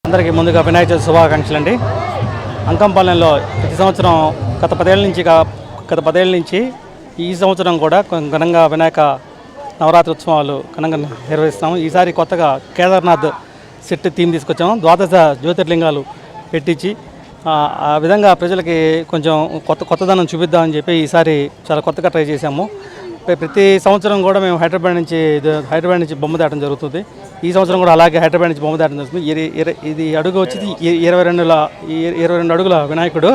అందరికీ ముందుగా వినాయక చవితి శుభాకాంక్షలు అండి. అంకంపాలెంలో ప్రతి సంవత్సరం గత 10 ఏళ్ళ నుంచి ఈ సంవత్సరం కూడా ఘనంగా వినాయక నవరాత్రి ఉత్సవాలు ఘనంగా నిర్వహిస్తాము. ఈసారి కొత్తగా కేదార్నాథ్ సెట్ థీమ్ తీసుకొచ్చాము. 12 జ్యోతిర్లింగాలు పెట్టించి ఆ విధంగా ప్రజలకి కొంచెం కొత్తదనం చూపిద్దామని చెప్పి ఈసారి చాలా కొత్తగా ట్రై చేశాము. ప్రతి సంవత్సరం కూడా మేము హైదరాబాద్ నుంచి బొమ్మ తేవడం జరుగుతుంది. ఈ సంవత్సరం కూడా అలాగే హైదరాబాద్ నుంచి బొమ్మ తేవడం జరుగుతుంది. ఇది అడుగు వచ్చి 22 అడుగుల వినాయకుడు.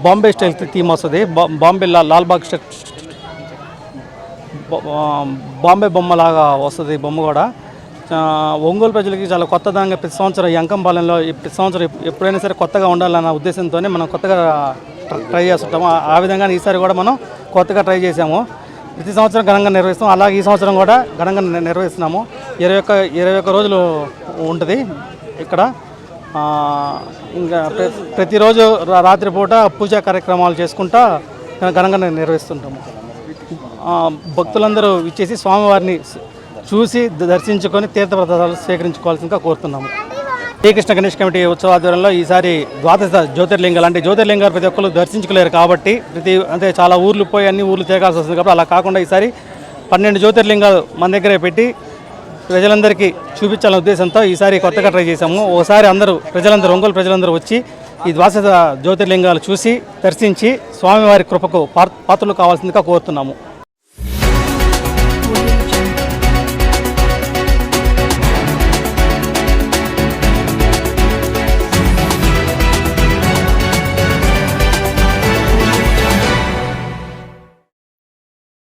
బాంబే స్టైల్ థీమ్ వస్తుంది. బాంబే లాల్బాగ్ బాంబే బొమ్మలాగా వస్తుంది బొమ్మ కూడా. ఒంగోలు ప్రజలకి చాలా కొత్తదంగా ప్రతి సంవత్సరం ఈ అంకంపాలెంలో ప్రతి సంవత్సరం ఎప్పుడైనా సరే కొత్తగా ఉండాలన్న ఉద్దేశంతోనే మనం కొత్తగా ట్రై చేస్తుంటాము. ఆ విధంగా ఈసారి కూడా మనం కొత్తగా ట్రై చేసాము. ప్రతి సంవత్సరం ఘనంగా నిర్వహిస్తాం. అలాగే ఈ సంవత్సరం కూడా ఘనంగా నిర్వహిస్తున్నాము. 21 రోజులు ఉంటుంది ఇక్కడ. ఇంకా ప్రతిరోజు రాత్రిపూట పూజా కార్యక్రమాలు చేసుకుంటా ఘనంగా నిర్వహిస్తుంటాము. భక్తులందరూ ఇచ్చేసి స్వామివారిని చూసి దర్శించుకొని తీర్థప్రసాదాలు స్వీకరించుకోవాల్సిందిగా కోరుతున్నాము. శ్రీకృష్ణ గణేష్ కమిటీ ఉత్సవాధ్వర్యంలో ఈసారి 12 జ్యోతిర్లింగాలు అంటే జ్యోతిర్లింగాలు ప్రతి ఒక్కరు దర్శించుకోలేరు కాబట్టి చాలా ఊర్లు పోయి అన్ని ఊర్లు తిరగాల్సి వస్తుంది కాబట్టి అలా కాకుండా ఈసారి 12 జ్యోతిర్లింగాలు మన దగ్గరే పెట్టి ప్రజలందరికీ చూపించాలనే ఉద్దేశంతో ఈసారి కొత్తగా ట్రై చేశాము. ఒకసారి ఒంగోలు ప్రజలందరూ వచ్చి ఈ 12 జ్యోతిర్లింగాలు చూసి దర్శించి స్వామివారి కృపకు పాత్రలు కావాల్సిందిగా కోరుతున్నాము.